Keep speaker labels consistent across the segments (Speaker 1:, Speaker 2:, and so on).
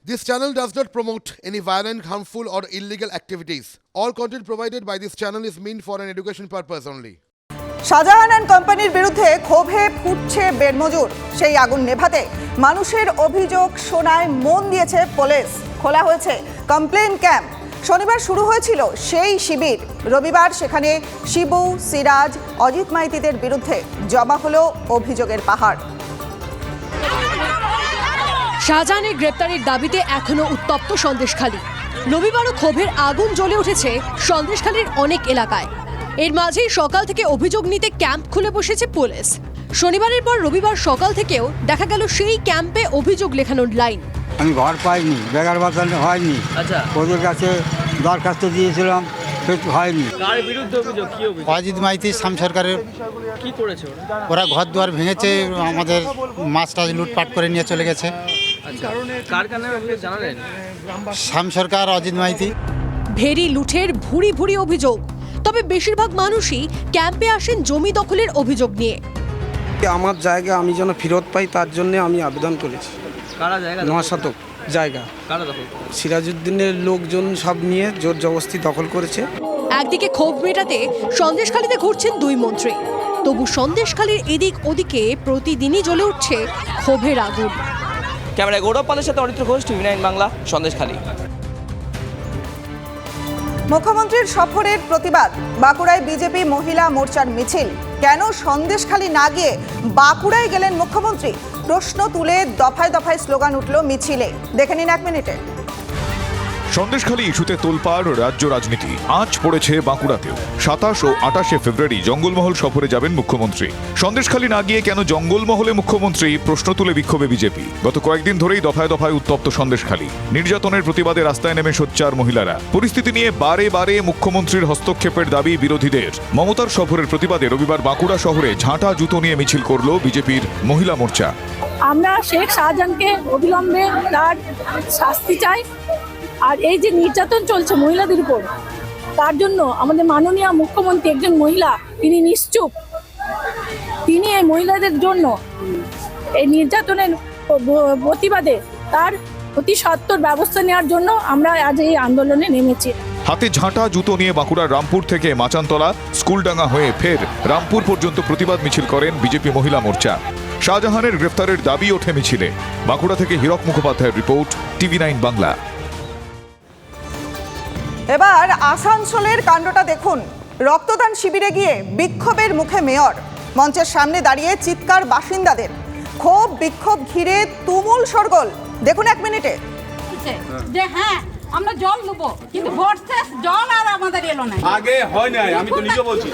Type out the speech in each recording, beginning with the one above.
Speaker 1: This channel does not promote any violent, harmful, or illegal activities. All content provided by this channel is meant for an education purpose only.
Speaker 2: Shahjahan and কোম্পানির বিরুদ্ধে ক্ষোভে ফুটছে বেড়মজুর। সেই আগুন নেভাতে মানুষের অভিযোগ শোনায় মন দিয়েছে পুলিশ। খোলা হয়েছে কমপ্লেন ক্যাম্প। শনিবার শুরু হয়েছিল সেই শিবির। রবিবার সেখানে শিবু, সিরাজ, অজিত মাইতিদের বিরুদ্ধে জমা হলো অভিযোগের পাহাড়।
Speaker 3: শাহজাহানের গ্রেপ্তারের দাবিতে এখনো উত্তপ্ত সন্দেশখালী। রবিবারও ক্ষোভের আগুন জ্বলে উঠেছে সন্দেশখালীর অনেক এলাকায়। এর মাঝেই সকাল থেকে অভিযোগ নিতে ক্যাম্প খুলে বসেছে পুলিশ। শনিবারের পর রবিবার সকাল থেকেও দেখা গেল সেই ক্যাম্পে অভিযোগ লেখানোর লাইন।
Speaker 4: আমি ঘর পাইনি, বেকার ভাতা হয়নি।
Speaker 5: আচ্ছা,
Speaker 4: ওদের কাছে দরখাস্ত দিয়েছিলাম, কিছু হয়নি।
Speaker 5: কার বিরুদ্ধে অভিযোগ? কি অভিযোগ?
Speaker 6: অজিত মাইতি শাম সরকারের।
Speaker 5: কি করেছে ওরা?
Speaker 6: ওরা ঘর দুয়ার ভেঙেছে, আমাদের মাছ টাছ লুটপাট করে নিয়ে চলে গেছে।
Speaker 5: আচ্ছা, কার কারণে আপনি জানালেন?
Speaker 6: শাম সরকার, অজিত মাইতি।
Speaker 3: ভেরি লুঠের ভুরি ভুরি অভিযোগ। তবে বেশিরভাগ মানুষই ক্যাম্পে আসেন জমি দখলের অভিযোগ নিয়ে।
Speaker 7: আমার জায়গা আমি যেন ফেরত পাই, তার জন্য আমি আবেদন করেছি।
Speaker 5: কারা জায়গা?
Speaker 7: 9 শতক জায়গা।
Speaker 5: কারা দখল?
Speaker 7: সিরাজউদ্দিনের লোকজন সব নিয়ে জোর জবরদস্তি দখল করেছে।
Speaker 3: একদিকে ক্ষোভ মেটাতে সন্দেশখালীতে ঘুরছেন দুই মন্ত্রী, তবু সন্দেশখালীর এদিক ওদিকে প্রতিদিনই জ্বলে উঠছে ক্ষোভের আগুন।
Speaker 5: ক্যামেরায় গৌরব পালের সাথে অরিত্র ঘোষ, টিভি 9 বাংলা, সন্দেশখালী।
Speaker 2: মুখ্যমন্ত্রীর সফরের প্রতিবাদ। বাঁকুড়ায় বিজেপি মহিলা মোর্চার মিছিল। কেন সন্দেশখালী না গিয়ে বাঁকুড়ায় গেলেন মুখ্যমন্ত্রী? প্রশ্ন তুলে দফায় দফায় স্লোগান উঠল মিছিলে। দেখে নিন 1 মিনিটে।
Speaker 8: সন্দেশখালী ইস্যুতে তোলপাড় রাজ্য রাজনীতি। আঁচ পড়েছে বাঁকুড়াতেও। 27 ও 28 ফেব্রুয়ারি জঙ্গলমহল সফরে যাবেন মুখ্যমন্ত্রী। সন্দেশখালী না গিয়ে কেন জঙ্গলমহলে মুখ্যমন্ত্রী, প্রশ্ন তুলে বিক্ষোভে বিজেপি। গত কয়েকদিন ধরেই দফায় দফায় উত্তপ্ত সন্দেশখালী। নির্যাতনের প্রতিবাদে রাস্তায় নেমে সোচ্চার মহিলারা। পরিস্থিতি নিয়ে বারে বারে মুখ্যমন্ত্রীর হস্তক্ষেপের দাবি বিরোধীদের। মমতার সফরের প্রতিবাদে রবিবার বাঁকুড়া শহরে ঝাঁটা জুতো নিয়ে মিছিল করল বিজেপির মহিলা মোর্চা।
Speaker 9: আমরা শেখ শাহজাহানকে অবিলম্বে তার শাস্তি চাই। আর এই যে নির্যাতন চলছে মহিলাদের উপর, তার জন্য আমাদের মাননীয় মুখ্যমন্ত্রী একজন মহিলা, তিনি নিশ্চুপ। তিনি এই মহিলাদের জন্য এই নির্যাতনের প্রতিবাদে তার অতি সত্বর ব্যবস্থা নেওয়ার জন্য আমরা আজ এই আন্দোলনে নেমেছি।
Speaker 8: হাতে ঝাঁটা জুতো নিয়ে বাঁকুড়ার রামপুর থেকে মাচানতলা, স্কুলডাঙ্গা হয়ে ফের রামপুর পর্যন্ত প্রতিবাদ মিছিল করেন বিজেপি মহিলা মোর্চা। শাহজাহানের গ্রেফতারের দাবি ওঠে মিছিলে। বাঁকুড়া থেকে হীরক মুখোপাধ্যায়ের রিপোর্ট, টিভি 9 বাংলা।
Speaker 2: এবার আসানসোলের কাণ্ডটা দেখুন। রক্তদান শিবিরে গিয়ে বিক্ষোভের মুখে মেয়র। মঞ্চের সামনে দাঁড়িয়ে চিৎকার বাসিন্দাদের। ক্ষোভ বিক্ষোভ ঘিরে তুমুল শোরগোল। দেখুন 1 মিনিটে।
Speaker 9: যে হ্যাঁ আমরা জল নেবো, কিন্তু ভোট শেষ, জল আর আমাদের এলো না।
Speaker 10: আগে হয় নাই, আমি তো নিজে বলছি।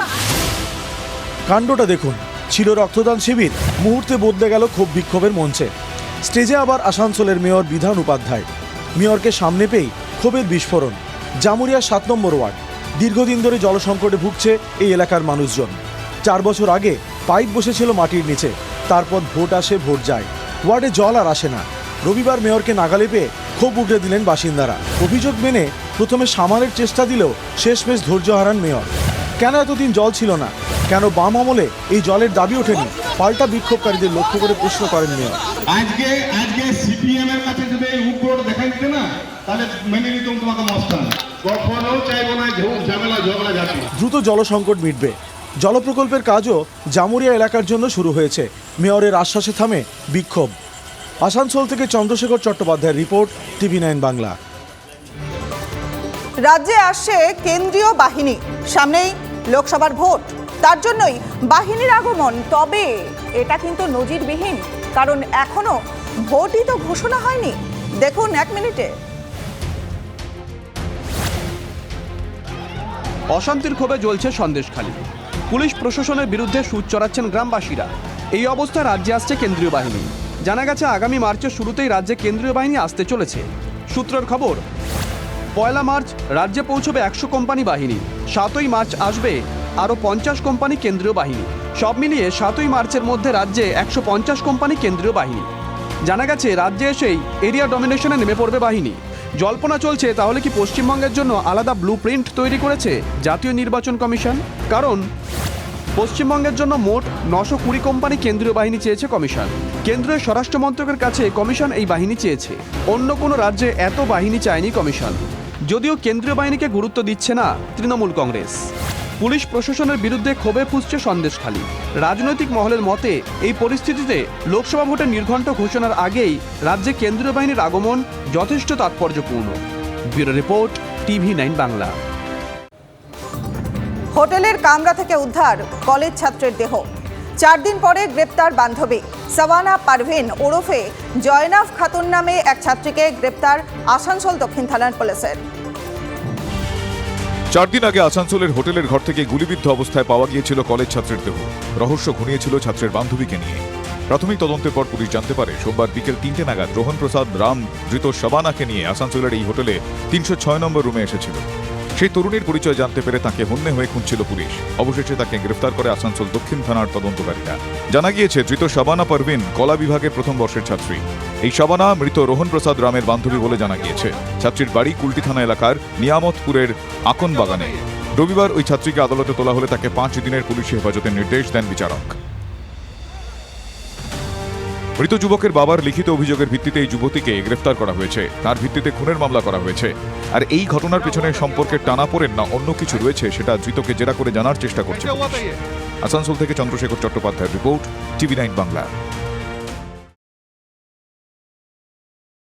Speaker 11: কাণ্ডটা দেখুন। ছিল রক্তদান শিবির, মুহূর্তে বদলে গেল ক্ষোভ বিক্ষোভের মঞ্চে। স্টেজে আবার আসানসোলের মেয়র বিধান উপাধ্যায়। মেয়রকে সামনে পেয়েই ক্ষোভের বিস্ফোরণ। জামুরিয়া 7 নম্বর ওয়ার্ড। দীর্ঘদিন ধরে জলসংকটে ভুগছে এই এলাকার মানুষজন। 4 বছর আগে পাইপ বসেছিল মাটির নিচে, তারপর ভোট আসে ভোট যায়, ওয়ার্ডে জল আর আসে না। রবিবার মেয়রকে নাগালে পেয়ে ক্ষোভ উগড়ে দিলেন বাসিন্দারা। অভিযোগ মেনে প্রথমে সামালের চেষ্টা দিলেও শেষমেশ ধৈর্য হারান মেয়র। কেন এতদিন জল ছিল না, কেন বাম আমলে এই জলের দাবি ওঠেনি, পাল্টা বিক্ষোভকারীদের লক্ষ্য করে প্রশ্ন করেন মেয়র।
Speaker 10: আজকে সিপিএম এর কাছে যদি এই উগ্র দেখা দিতে না, তাহলে মেনে নিতাম তোমাকে মস্তান। কখনো চাইবো না ঝামেলা ঝগড়া।
Speaker 11: দ্রুত জলসংকট মিটবে। জল প্রকল্পের কাজও জামুরিয়া এলাকার জন্য শুরু হয়েছে। মেয়রের আশ্বাসে থামে বিক্ষোভ। আসানসোল থেকে চন্দ্রশেখর চট্টোপাধ্যায়ের রিপোর্ট, টিভি 9 বাংলা।
Speaker 2: রাজ্যে আসছে কেন্দ্রীয় বাহিনী। সামনেই লোকসভার ভোট, তার জন্যই বাহিনীর আগমন। তবে এটা কিন্তু নজিরবিহীন, কারণ এখনো ভোটই তো ঘোষণা হয়নি। দেখুন 1 মিনিটে।
Speaker 12: অশান্তির ক্ষোভে জ্বলছে সন্দেশখালী। পুলিশ প্রশাসনের বিরুদ্ধে সুর চড়াচ্ছেন গ্রামবাসীরা। এই অবস্থায় রাজ্যে আসছে কেন্দ্রীয় বাহিনী। জানা গেছে আগামী মার্চের শুরুতেই রাজ্যে কেন্দ্রীয় বাহিনী আসতে চলেছে। সূত্রের খবর, 1 মার্চ রাজ্যে পৌঁছবে 100 কোম্পানি বাহিনী। 7ই মার্চ আসবে আরও 50 কোম্পানি কেন্দ্রীয় বাহিনী। সব মিলিয়ে 7ই মার্চের মধ্যে রাজ্যে 150 কোম্পানি কেন্দ্রীয় বাহিনী। জানা গেছে রাজ্যে এসেই এরিয়া ডমিনেশনে নেমে পড়বে বাহিনী। জল্পনা চলছে তাহলে কি পশ্চিমবঙ্গের জন্য আলাদা ব্লু প্রিন্ট তৈরি করেছে জাতীয় নির্বাচন কমিশন? কারণ পশ্চিমবঙ্গের জন্য মোট 920 কোম্পানি কেন্দ্রীয় বাহিনী চেয়েছে কমিশন। কেন্দ্রীয় স্বরাষ্ট্র মন্ত্রকের কাছে কমিশন এই বাহিনী চেয়েছে। অন্য কোনো রাজ্যে এত বাহিনী চায়নি কমিশন। যদিও কেন্দ্রীয় বাহিনীকে গুরুত্ব দিচ্ছে না তৃণমূল কংগ্রেস। পুলিশ প্রশাসনের বিরুদ্ধে ক্ষোভে ফুঁসছে সন্দেশখালী। রাজনৈতিক মহলের মতে এই পরিস্থিতিতে লোকসভা ভোটের নির্ঘণ্ট ঘোষণার আগেই রাজ্যে কেন্দ্রীয় বাহিনীর আগমন যথেষ্ট তাৎপর্যপূর্ণ। Bureau report, TV9 Bangla.
Speaker 2: হোটেলের কামরা থেকে উদ্ধার কলেজ ছাত্রের দেহ। 4 দিন পরে গ্রেপ্তার বান্ধবী সাওয়ানা পারভিন ওরফে জয়নাফ খাতুন নামে এক ছাত্রীকে গ্রেপ্তার আসানসোল দক্ষিণ থানার পুলিশের।
Speaker 8: 4 দিন আগে আসানসোলের হোটেলের ঘর থেকে গুলিবিদ্ধ অবস্থায় পাওয়া গিয়েছিল কলেজ ছাত্রের দেহ। রহস্য ঘনিয়েছিল ছাত্রের বান্ধবীকে নিয়ে। প্রাথমিক তদন্তের পর পুলিশ জানতে পারে সোমবার বিকেল 3টে নাগাদ রোহন প্রসাদ রাম ধৃত শাবানাকে নিয়ে আসানসোলের এই হোটেলে 306 নম্বর রুমে এসেছিল। সেই তরুণীর পরিচয় জানতে পেরে তাকে হন্যে হয়ে খুঁজছিল পুলিশ। অবশেষে তাকে গ্রেফতার করে আসানসোল দক্ষিণ থানার তদন্তকারীরা। জানা গিয়েছে ধৃত শাবানা পারভিন কলা বিভাগের প্রথম বর্ষের ছাত্রী। এই শাবানা মৃত রোহন প্রসাদ রামের বান্ধবী বলে জানা গিয়েছে। ছাত্রীর বাড়ি কুলটি থানা এলাকার নিয়ামতপুরের আকন বাগানে। রবিবার ওই ছাত্রীকে আদালতে তোলা হলে তাকে 5 দিনের পুলিশি হেফাজতের নির্দেশ দেন বিচারক। মৃত যুবকের বাবার লিখিত অভিযোগের ভিত্তিতে এই যুবতীকে গ্রেফতার করা হয়েছে। তার ভিত্তিতে খুনের মামলা করা হয়েছে। আর এই ঘটনার পেছনে সম্পর্কের টানাপোড়েন না অন্য কিছু রয়েছে সেটা ধৃতকে জেরা করে জানার চেষ্টা করছে। আসানসোল থেকে চন্দ্রশেখর চট্টোপাধ্যায়ের রিপোর্ট, TV9 বাংলা।